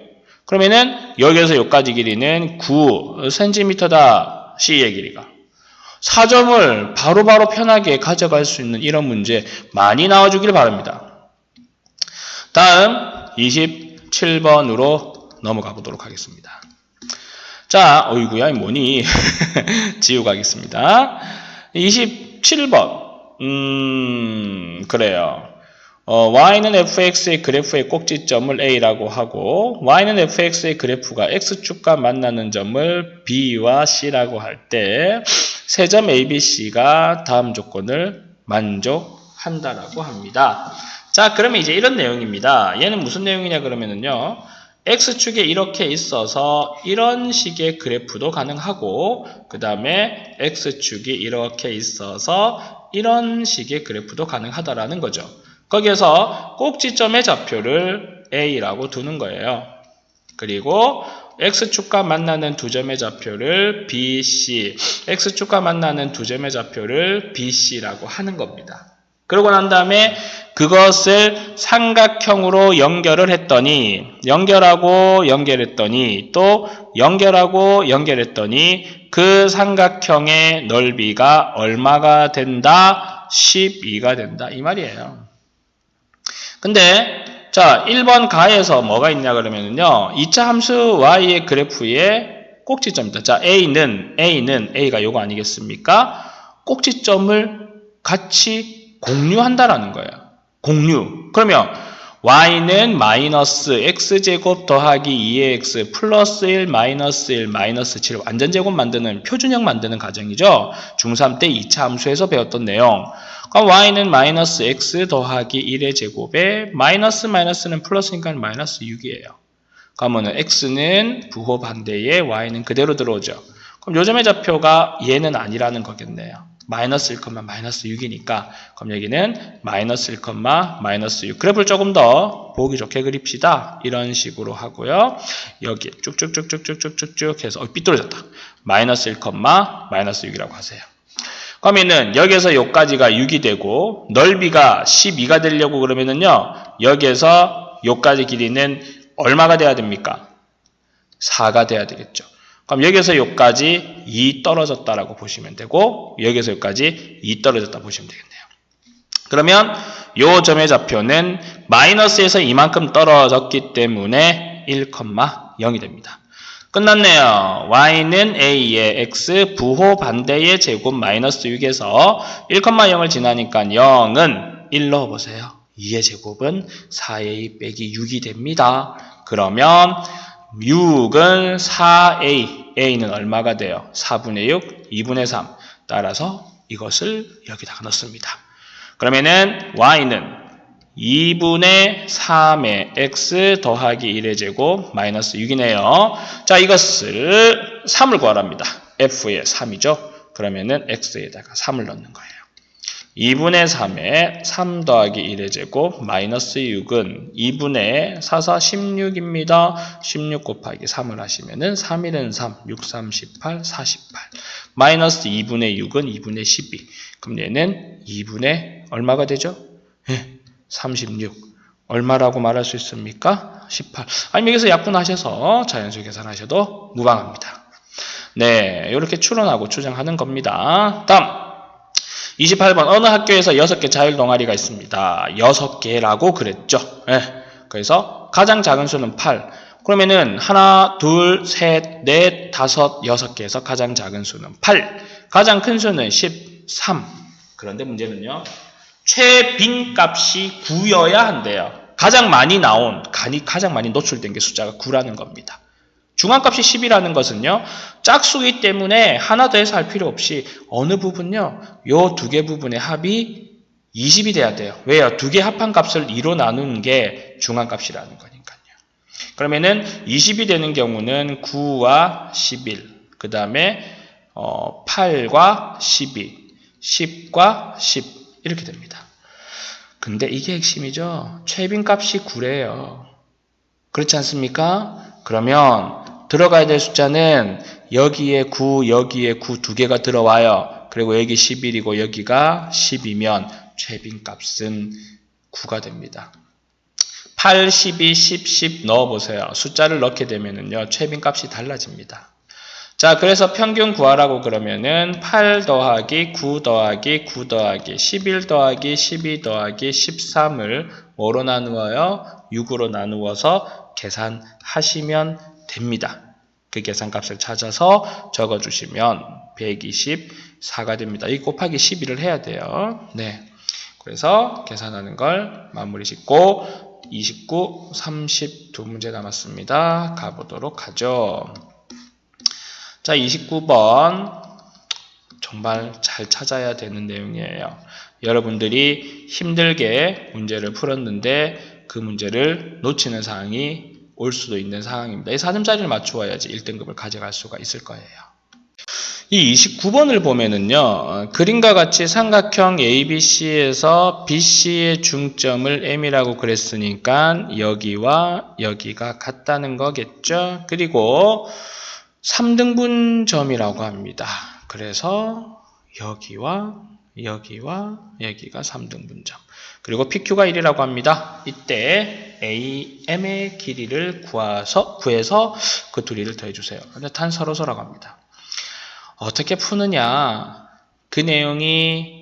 그러면은 여기에서 여기까지 길이는 9cm다. C의 길이가. 4점을 바로바로 편하게 가져갈 수 있는 이런 문제 많이 나와주길 바랍니다. 다음 27번으로 넘어가 보도록 하겠습니다. 자, 어이구야 뭐니 지우고 가겠습니다. 27번 그래요. y는 fx의 그래프의 꼭지점을 a라고 하고 y는 fx의 그래프가 x축과 만나는 점을 b와 c라고 할 때 세 점 abc가 다음 조건을 만족한다라고 합니다. 자, 그러면 이제 이런 내용입니다. 얘는 무슨 내용이냐 그러면은요. x축에 이렇게 있어서 이런 식의 그래프도 가능하고 그 다음에 x축이 이렇게 있어서 이런 식의 그래프도 가능하다라는 거죠. 거기에서 꼭지점의 좌표를 a라고 두는 거예요. 그리고 x축과 만나는 두 점의 좌표를 bc, x축과 만나는 두 점의 좌표를 bc라고 하는 겁니다. 그러고 난 다음에 그것을 삼각형으로 연결을 했더니 연결했더니 또 연결했더니 그 삼각형의 넓이가 얼마가 된다? 12가 된다. 이 말이에요. 근데 자, 1번 가에서 뭐가 있냐 그러면은요. 2차 함수 y의 그래프의 꼭지점입니다. 자, A가 요거 아니겠습니까? 꼭지점을 같이 공유한다라는 거예요. 공유. 그러면 y는 마이너스 x제곱 더하기 2의 x 플러스 1 마이너스 1 마이너스 7 완전제곱 만드는 표준형 만드는 과정이죠. 중3 때 2차 함수에서 배웠던 내용. 그럼 y는 마이너스 x 더하기 1의 제곱에 마이너스는 플러스니까 마이너스 6이에요. 그러면은 x는 부호 반대에 y는 그대로 들어오죠. 그럼 요점의 좌표가 얘는 아니라는 거겠네요. 마이너스 1, 마이너스 6이니까 그럼 여기는 마이너스 1, 마이너스 6 그래프를 조금 더 보기 좋게 그립시다. 이런 식으로 하고요. 여기 쭉쭉쭉쭉쭉쭉쭉 해서 삐뚤어졌다. 마이너스 1, 마이너스 6이라고 하세요. 그러면은 여기에서 여기까지가 6이 되고 넓이가 12가 되려고 그러면은요. 여기에서 여기까지 길이는 얼마가 돼야 됩니까? 4가 돼야 되겠죠. 그럼 여기서 여기까지 2 떨어졌다라고 보시면 되고 여기서 여기까지 2 떨어졌다 보시면 되겠네요. 그러면 요 점의 좌표는 마이너스에서 이만큼 떨어졌기 때문에 1,0이 됩니다. 끝났네요. y는 a의 x 부호 반대의 제곱 마이너스 6에서 1,0을 지나니까 0은 1 넣어보세요. 2의 제곱은 4a 빼기 6이 됩니다. 그러면 6은 4a, a는 얼마가 돼요? 4분의 6, 2분의 3. 따라서 이것을 여기다가 넣습니다. 그러면은 y는 2분의 3의 x 더하기 1의 제곱 마이너스 6이네요. 자, 이것을 3을 구하랍니다. f의 3이죠. 그러면은 x에다가 3을 넣는 거예요. 2분의 3에 3 더하기 1의 제곱 마이너스 6은 2분의 4, 4, 16입니다. 16 곱하기 3을 하시면은 3, 1은 3, 6, 3, 18, 48. 마이너스 2분의 6은 2분의 12. 그럼 얘는 2분의 얼마가 되죠? 36. 얼마라고 말할 수 있습니까? 18. 아니면 여기서 약분하셔서 자연수 계산하셔도 무방합니다. 네, 이렇게 추론하고 추정하는 겁니다. 다음. 28번 어느 학교에서 6개 자율 동아리가 있습니다. 6개라고 그랬죠. 네. 그래서 가장 작은 수는 8. 그러면은 하나, 둘, 셋, 넷, 다섯, 6개에서 가장 작은 수는 8. 가장 큰 수는 13. 그런데 문제는요. 최빈값이 9여야 한대요. 가장 많이 노출된 게 숫자가 9라는 겁니다. 중앙값이 10이라는 것은요. 짝수이기 때문에 하나 더 해서 할 필요 없이 어느 부분요. 요 두 개 부분의 합이 20이 돼야 돼요. 왜요? 두 개 합한 값을 2로 나누는 게 중앙값이라는 거니까요. 그러면은 20이 되는 경우는 9와 11, 그 다음에 8과 12, 10과 10 이렇게 됩니다. 근데 이게 핵심이죠. 최빈값이 9래요. 그렇지 않습니까? 그러면 들어가야 될 숫자는 여기에 9, 여기에 9 두 개가 들어와요. 그리고 여기 11이고 여기가 10이면 최빈값은 9가 됩니다. 8, 12, 10, 10 넣어보세요. 숫자를 넣게 되면은요, 최빈값이 달라집니다. 자, 그래서 평균 구하라고 그러면은 8 더하기 9 더하기 9 더하기 11 더하기 12 더하기 13을 뭐로 나누어요? 6으로 나누어서 계산하시면 됩니다. 그 계산값을 찾아서 적어주시면 124가 됩니다. 이 곱하기 12를 해야 돼요. 네. 그래서 계산하는 걸 마무리 짓고 29, 30 두 문제 남았습니다. 가보도록 하죠. 자, 29번 정말 잘 찾아야 되는 내용이에요. 여러분들이 힘들게 문제를 풀었는데 그 문제를 놓치는 상황이 올 수도 있는 상황입니다. 이 4점짜리를 맞추어야지 1등급을 가져갈 수가 있을 거예요. 이 29번을 보면은요, 그림과 같이 삼각형 ABC에서 BC의 중점을 M이라고 그랬으니까 여기와 여기가 같다는 거겠죠. 그리고 3등분점이라고 합니다. 그래서 여기와 여기와 여기가 3등분점. 그리고 PQ가 1이라고 합니다. 이때 AM의 길이를 구해서 그 둘이를 더해주세요. 탄서로서라고 합니다. 어떻게 푸느냐. 그 내용이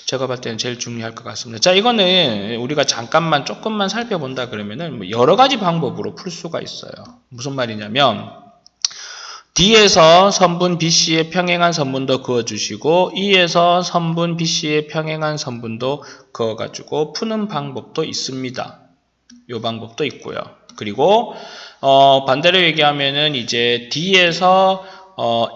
제가 봤을 때는 제일 중요할 것 같습니다. 자, 이거는 우리가 잠깐만 조금만 살펴본다 그러면은 여러 가지 방법으로 풀 수가 있어요. 무슨 말이냐면 D에서 선분 BC의 평행한 선분도 그어주시고 E에서 선분 BC의 평행한 선분도 그어가지고 푸는 방법도 있습니다. 이 방법도 있고요. 그리고 반대로 얘기하면은 이제 D에서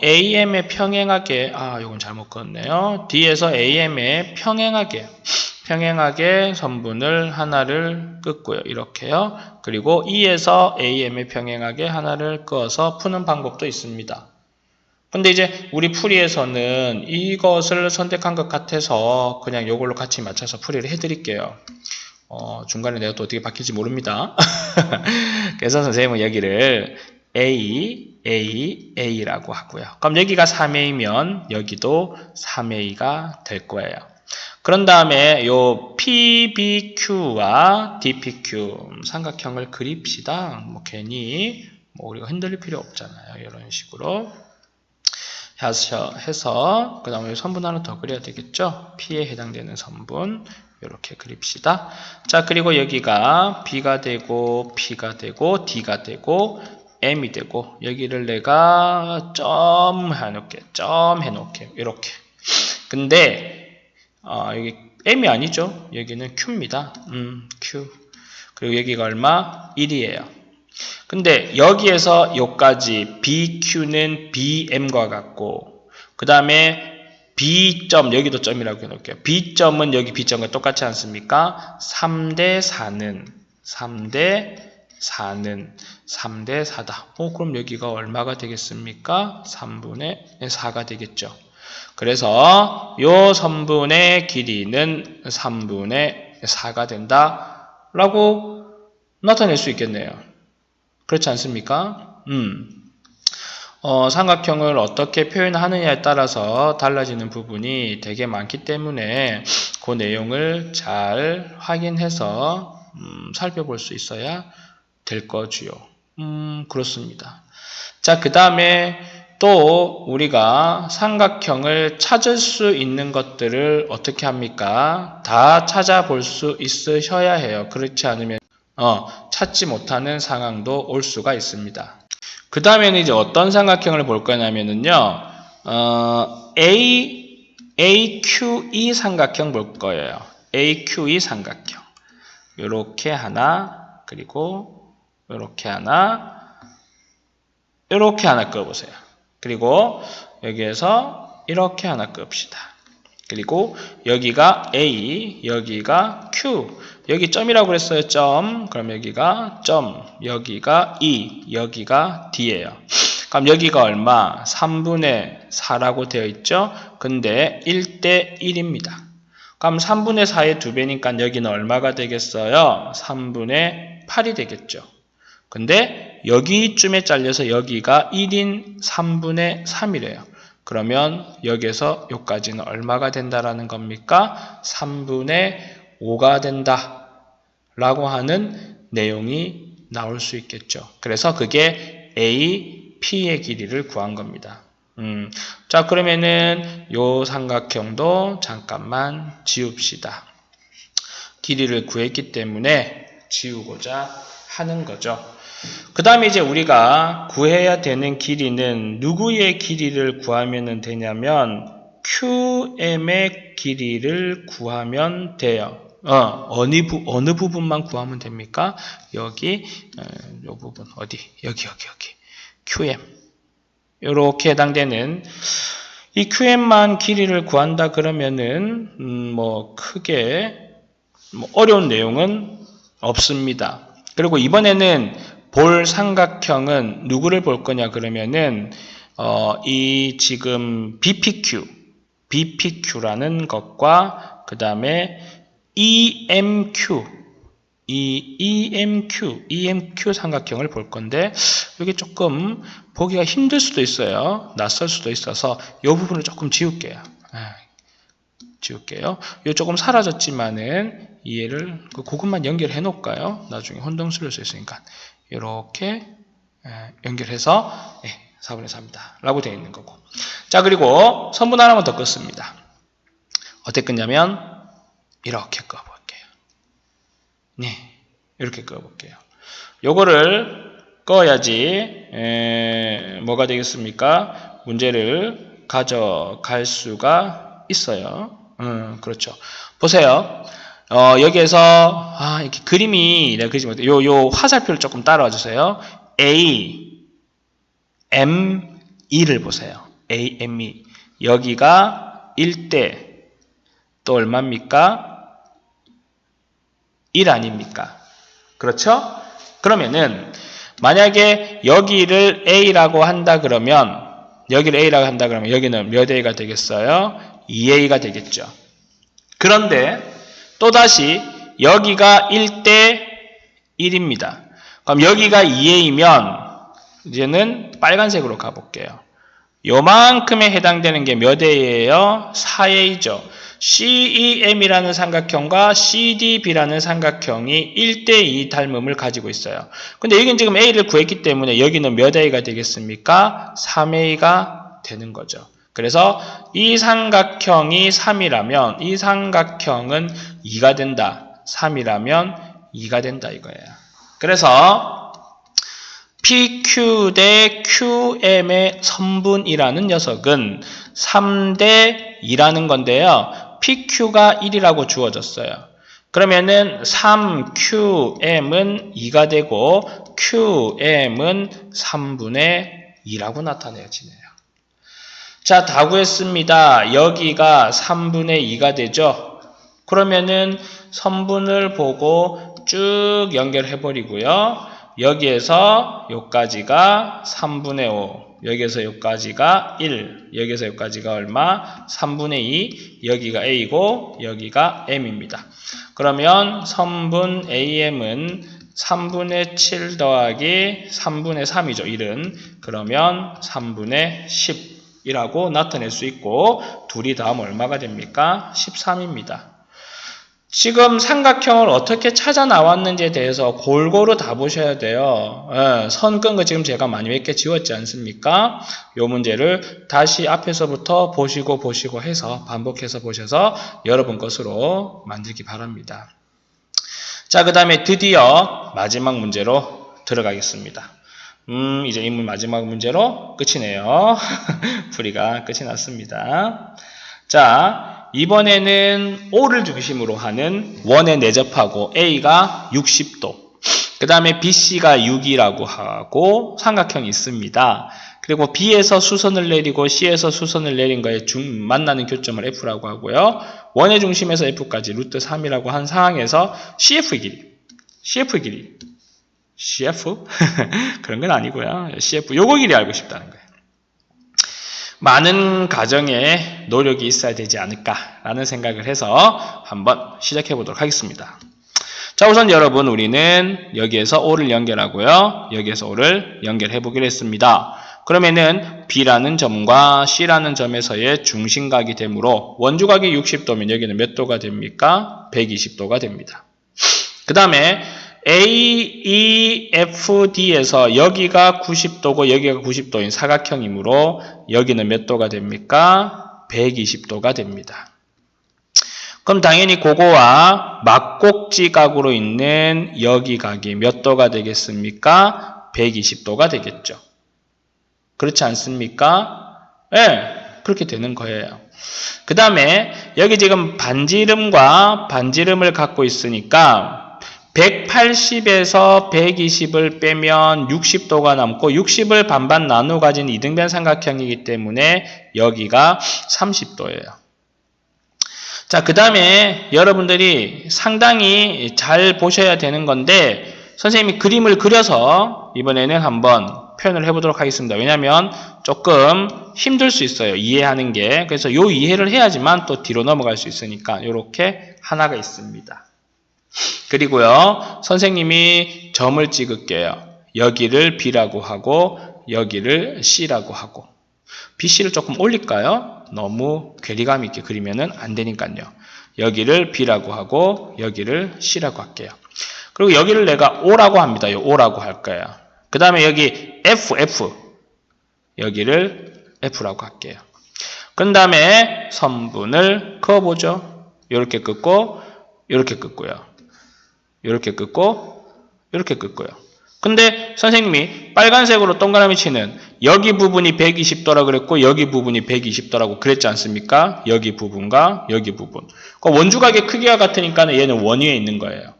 AM에 평행하게 이건 잘못 그었네요. D에서 AM에 평행하게 선분을 하나를 긋고요. 이렇게요. 그리고 E에서 AM에 평행하게 하나를 그어서 푸는 방법도 있습니다. 근데 이제 우리 풀이에서는 이것을 선택한 것 같아서 그냥 이걸로 같이 맞춰서 풀이를 해드릴게요. 중간에 내가 또 어떻게 바뀔지 모릅니다. 그래서 선생님은 여기를 A라고 하고요. 그럼 여기가 3A면 여기도 3A가 될 거예요. 그런 다음에 요 PBQ와 DPQ 삼각형을 그립시다. 괜히 우리가 흔들릴 필요 없잖아요. 이런 식으로 해서 그 다음에 선분 하나 더 그려야 되겠죠. P에 해당되는 선분 이렇게 그립시다. 자, 그리고 여기가 B가 되고 P가 되고 D가 되고 M이 되고 여기를 내가 점 해놓게 이렇게. 근데 여기 M이 아니죠. 여기는 Q입니다. Q. 그리고 여기가 얼마? 1이에요. 근데 여기에서 여기까지 BQ는 BM과 같고 그 다음에 B점, 여기도 점이라고 해놓을게요. B점은 여기 B점과 똑같지 않습니까? 3대 4는 3대 4다. 그럼 여기가 얼마가 되겠습니까? 3분의 4가 되겠죠. 그래서 요 선분의 길이는 3분의 4가 된다 라고 나타낼 수 있겠네요. 그렇지 않습니까? 삼각형을 어떻게 표현하느냐에 따라서 달라지는 부분이 되게 많기 때문에 그 내용을 잘 확인해서 살펴볼 수 있어야 될 거지요. 그렇습니다. 자, 그 다음에 또 우리가 삼각형을 찾을 수 있는 것들을 어떻게 합니까? 다 찾아볼 수 있으셔야 해요. 그렇지 않으면 찾지 못하는 상황도 올 수가 있습니다. 그 다음에는 이제 어떤 삼각형을 볼 거냐면요, AQE 삼각형 볼 거예요. AQE 삼각형. 요렇게 하나, 그리고 요렇게 하나, 요렇게 하나 그어보세요. 그리고 여기에서 이렇게 하나 끕시다. 그리고 여기가 A, 여기가 Q. 여기 점이라고 그랬어요. 점. 그럼 여기가 점. 여기가 E, 여기가 D예요. 그럼 여기가 얼마? 3분의 4라고 되어 있죠? 근데 1대 1입니다. 그럼 3분의 4의 2배니까 여기는 얼마가 되겠어요? 3분의 8이 되겠죠. 근데 여기쯤에 잘려서 여기가 1인 3분의 3이래요. 그러면 여기에서 여기까지는 얼마가 된다라는 겁니까? 3분의 5가 된다 라고 하는 내용이 나올 수 있겠죠. 그래서 그게 A, P의 길이를 구한 겁니다. 자, 그러면은 요 삼각형도 잠깐만 지웁시다. 길이를 구했기 때문에 지우고자 하는 거죠. 그 다음에 이제 우리가 구해야 되는 길이는 누구의 길이를 구하면 되냐면 QM의 길이를 구하면 돼요. 어느 부분만 구하면 됩니까? 여기 요 부분 어디? 여기 QM. 이렇게 해당되는 이 QM만 길이를 구한다 그러면은 크게 어려운 내용은 없습니다. 그리고 이번에는 볼 삼각형은 누구를 볼 거냐 그러면은 이 지금 BPQ라는 것과 그 다음에 EMQ 삼각형을 볼 건데 이게 조금 보기가 힘들 수도 있어요. 낯설 수도 있어서 이 부분을 조금 지울게요. 지울게요. 요 조금 사라졌지만은 이해를 그것만 연결해 놓을까요? 나중에 혼동수를 쓸 수 있으니까 이렇게 연결해서 4분의 3이다 라고 되어 있는 거고. 자, 그리고 선분 하나만 더 껐습니다. 어떻게 껐냐면 이렇게 꺼볼게요. 네, 이렇게 꺼볼게요. 요거를 꺼야지 뭐가 되겠습니까? 문제를 가져갈 수가 있어요. 그렇죠. 보세요. 여기에서 이렇게 그림이 내가 그리지 못해. 요 화살표를 조금 따라와 주세요. A, M, E를 보세요. A, M, E. 여기가 1대 또 얼마입니까? 1 아닙니까? 그렇죠? 그러면은 만약에 여기를 A라고 한다 그러면 여기를 A라고 한다 그러면 여기는 몇 A가 되겠어요? 2A가 되겠죠. 그런데 또다시 여기가 1대 1입니다. 그럼 여기가 2A면 이제는 빨간색으로 가볼게요. 요만큼에 해당되는 게 몇 A예요? 4A죠. CEM이라는 삼각형과 CDB라는 삼각형이 1대2 닮음을 가지고 있어요. 근데 여기는 지금 A를 구했기 때문에 여기는 몇 A가 되겠습니까? 3A가 되는 거죠. 그래서 이 삼각형이 3이라면 이 삼각형은 2가 된다. 3이라면 2가 된다 이거예요. 그래서 PQ 대 QM의 선분이라는 녀석은 3대 2라는 건데요. PQ가 1이라고 주어졌어요. 그러면은 3QM은 2가 되고 QM은 3분의 2라고 나타내지네요. 자, 다 구했습니다. 여기가 3분의 2가 되죠. 그러면은 선분을 보고 쭉 연결해버리고요. 여기에서 여기까지가 3분의 5, 여기에서 여기까지가 1, 여기에서 여기까지가 얼마? 3분의 2, 여기가 A고 여기가 M입니다. 그러면 선분 AM은 3분의 7 더하기 3분의 3이죠. 1은. 그러면 3분의 10이라고 나타낼 수 있고 둘이 더하면 얼마가 됩니까? 13입니다. 지금 삼각형을 어떻게 찾아 나왔는지에 대해서 골고루 다 보셔야 돼요. 선 끈 거 지금 제가 많이 몇 개 지웠지 않습니까? 요 문제를 다시 앞에서부터 보시고 해서 반복해서 보셔서 여러분 것으로 만들기 바랍니다. 자, 그 다음에 드디어 마지막 문제로 들어가겠습니다. 이제 이 마지막 문제로 끝이네요. 풀이가 끝이 났습니다. 자, 이번에는 O를 중심으로 하는 원에 내접하고 A가 60도, 그 다음에 BC가 6이라고 하고 삼각형이 있습니다. 그리고 B에서 수선을 내리고 C에서 수선을 내린 거에 만나는 교점을 F라고 하고요. 원의 중심에서 F까지 루트 3이라고 한 상황에서 CF 길이 CF? 그런 건 아니고요. CF 요거 길이 알고 싶다는 거예요. 많은 가정에 노력이 있어야 되지 않을까라는 생각을 해서 한번 시작해 보도록 하겠습니다. 자, 우선 여러분 우리는 여기에서 O를 연결하고요. 여기에서 O를 연결해 보기로 했습니다. 그러면은 B라는 점과 C라는 점에서의 중심각이 되므로 원주각이 60도면 여기는 몇 도가 됩니까? 120도가 됩니다. 그 다음에 AEFD에서 여기가 90도고 여기가 90도인 사각형이므로 여기는 몇 도가 됩니까? 120도가 됩니다. 그럼 당연히 그거와 막곡지각으로 있는 여기 각이 몇 도가 되겠습니까? 120도가 되겠죠. 그렇지 않습니까? 네, 그렇게 되는 거예요. 그 다음에 여기 지금 반지름과 반지름을 갖고 있으니까 180에서 120을 빼면 60도가 남고 60을 반반 나누어 가진 이등변 삼각형이기 때문에 여기가 30도예요. 자, 그 다음에 여러분들이 상당히 잘 보셔야 되는 건데 선생님이 그림을 그려서 이번에는 한번 표현을 해보도록 하겠습니다. 왜냐하면 조금 힘들 수 있어요. 이해하는 게. 그래서 요 이해를 해야지만 또 뒤로 넘어갈 수 있으니까 이렇게 하나가 있습니다. 그리고요, 선생님이 점을 찍을게요. 여기를 B라고 하고 여기를 C라고 하고 BC를 조금 올릴까요? 너무 괴리감 있게 그리면은 안 되니까요. 여기를 B라고 하고 여기를 C라고 할게요. 그리고 여기를 내가 O라고 합니다. O라고 할 거예요. 그 다음에 여기 F. 여기를 F라고 할게요. 그 다음에 선분을 그어보죠. 이렇게 긋고 이렇게 긋고요. 이렇게 긋고 이렇게 긋고요. 근데 선생님이 빨간색으로 동그라미 치는 여기 부분이 120도라고 그랬고 여기 부분이 120도라고 그랬지 않습니까? 여기 부분과 여기 부분. 원주각의 크기가 같으니까 얘는 원 위에 있는 거예요.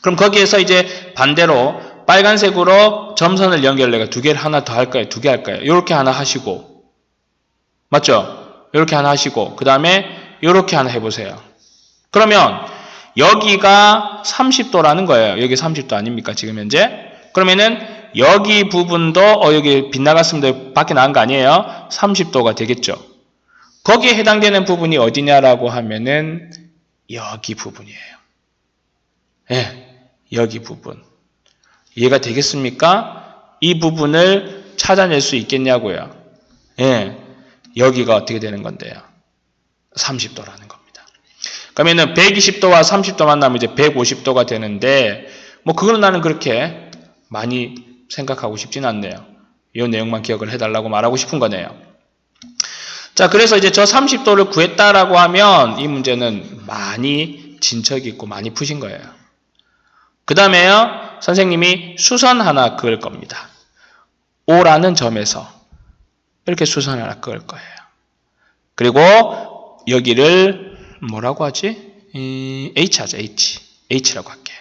그럼 거기에서 이제 반대로 빨간색으로 점선을 연결 내가 두 개를 하나 더 할까요? 두 개 할까요? 이렇게 하나 하시고 맞죠? 이렇게 하나 하시고 그 다음에 이렇게 하나 해보세요. 그러면 여기가 30도라는 거예요. 여기 30도 아닙니까? 지금 현재? 그러면은 여기 부분도 여기 빗나갔습니다. 밖에 나간 거 아니에요? 30도가 되겠죠. 거기에 해당되는 부분이 어디냐라고 하면은 여기 부분이에요. 예, 여기 부분. 이해가 되겠습니까? 이 부분을 찾아낼 수 있겠냐고요. 예, 여기가 어떻게 되는 건데요? 30도라는 겁니다. 그러면은 120도와 30도 만나면 이제 150도가 되는데 뭐 그거는 나는 그렇게 많이 생각하고 싶진 않네요. 이 내용만 기억을 해달라고 말하고 싶은 거네요. 자, 그래서 이제 저 30도를 구했다라고 하면 이 문제는 많이 진척이 있고 많이 푸신 거예요. 그 다음에요, 선생님이 수선 하나 그을 겁니다. O라는 점에서 이렇게 수선 하나 그을 거예요. 그리고 여기를 뭐라고 하지? H 하자, H. H라고 할게요.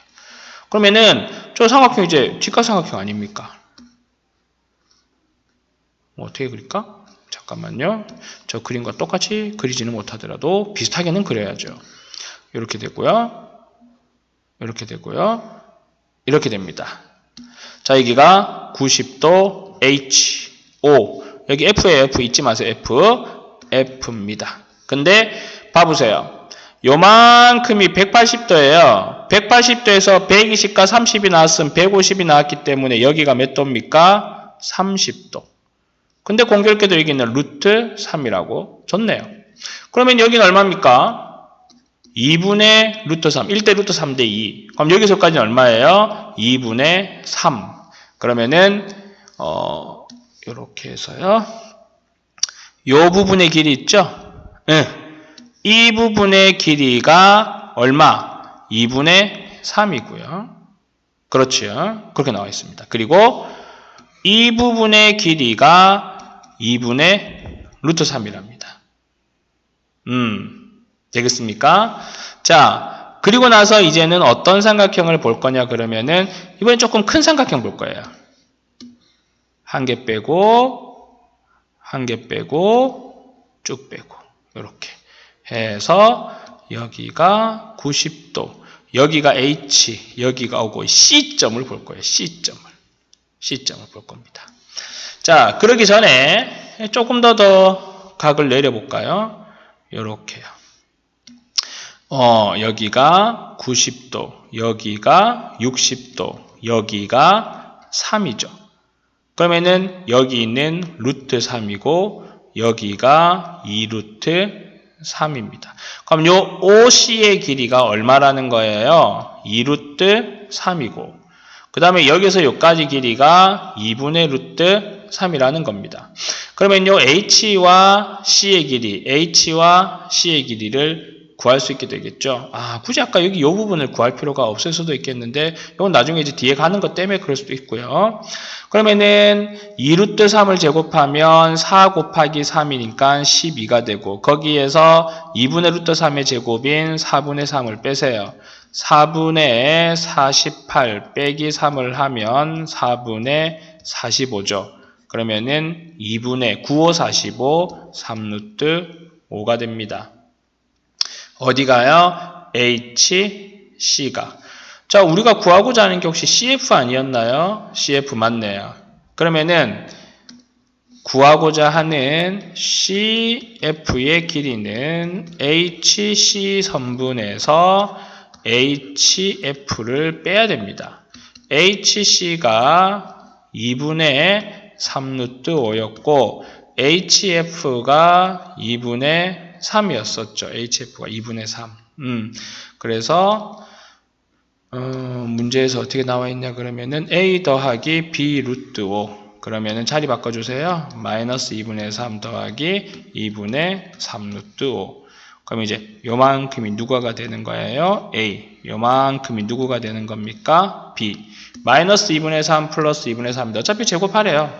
그러면은 저 삼각형 이제 직각삼각형 아닙니까? 어떻게 그릴까? 잠깐만요. 저 그림과 똑같이 그리지는 못하더라도 비슷하게는 그려야죠. 이렇게 되고요. 이렇게 되고요. 이렇게 됩니다. 자, 여기가 90도 H, O. 여기 F에 F 잊지 마세요. F입니다. 근데 봐보세요. 요만큼이 180도예요. 180도에서 120과 30이 나왔으면 150이 나왔기 때문에 여기가 몇 도입니까? 30도. 근데 공교롭게도 여기는 루트 3이라고 줬네요. 그러면 여기는 얼마입니까? 2분의 루트 3. 1대 루트 3대 2. 그럼 여기서까지는 얼마예요? 2분의 3. 그러면은 이렇게 해서요. 요 부분의 길이 있죠? 네. 이 부분의 길이가 얼마? 2분의 3이고요. 그렇죠. 그렇게 나와 있습니다. 그리고 이 부분의 길이가 2분의 루트 3이랍니다. 되겠습니까? 자, 그리고 나서 이제는 어떤 삼각형을 볼 거냐 그러면은 이번엔 조금 큰 삼각형 볼 거예요. 한 개 빼고 한 개 빼고 쭉 빼고 이렇게 해서 여기가 90도, 여기가 H, 여기가 오고 C점을 볼 거예요. C점을 볼 겁니다. 자, 그러기 전에 조금 더 각을 내려볼까요? 이렇게요. 여기가 90도, 여기가 60도, 여기가 3이죠. 그러면은 여기 있는 루트 3이고 여기가 2루트 3입니다. 그럼 요 OC의 길이가 얼마라는 거예요? 2루트 3이고 그 다음에 여기서 여기까지 길이가 2분의 루트 3이라는 겁니다. 그러면 요 H와 C의 길이를 구할 수 있게 되겠죠. 굳이 아까 여기 이 부분을 구할 필요가 없을 수도 있겠는데 이건 나중에 이제 뒤에 가는 것 때문에 그럴 수도 있고요. 그러면은 2루트 3을 제곱하면 4 곱하기 3이니까 12가 되고 거기에서 2분의 루트 3의 제곱인 4분의 3을 빼세요. 4분의 48 빼기 3을 하면 4분의 45죠. 그러면은 2분의 95, 45, 3루트 5가 됩니다. 어디가요? H, C가. 자, 우리가 구하고자 하는 게 혹시 CF 아니었나요? CF 맞네요. 그러면은 구하고자 하는 CF의 길이는 HC 선분에서 HF를 빼야 됩니다. HC가 2분의 3루트 5였고 HF가 2분의 3이었었죠. HF가 2분의 3. 그래서 문제에서 어떻게 나와 있냐 그러면은 A 더하기 B 루트 5. 그러면은 자리 바꿔주세요. 마이너스 2분의 3 더하기 2분의 3 루트 5. 그럼 이제 요만큼이 누가가 되는 거예요? A. 요만큼이 누구가 되는 겁니까? B. 마이너스 2분의 3 플러스 2분의 3인데 어차피 제곱하래요.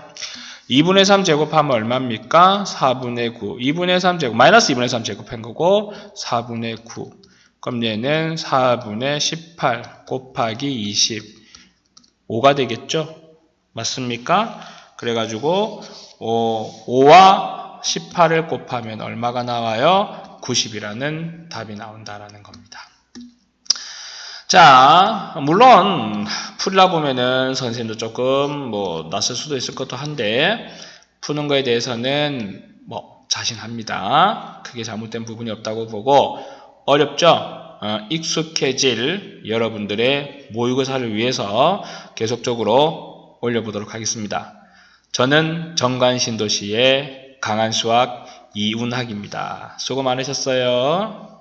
2분의 3 제곱하면 얼마입니까? 4분의 9. 2분의 3 제곱, 마이너스 2분의 3 제곱한 거고 4분의 9. 그럼 얘는 4분의 18 곱하기 20. 5가 되겠죠? 맞습니까? 그래가지고 5와 18을 곱하면 얼마가 나와요? 90이라는 답이 나온다라는 겁니다. 자, 물론 풀다 보면은 선생님도 조금 낯설 수도 있을 것도 한데 푸는 거에 대해서는 자신합니다. 크게 잘못된 부분이 없다고 보고 어렵죠? 익숙해질 여러분들의 모의고사를 위해서 계속적으로 올려보도록 하겠습니다. 저는 정관신도시의 강한 수학 이운학입니다. 수고 많으셨어요.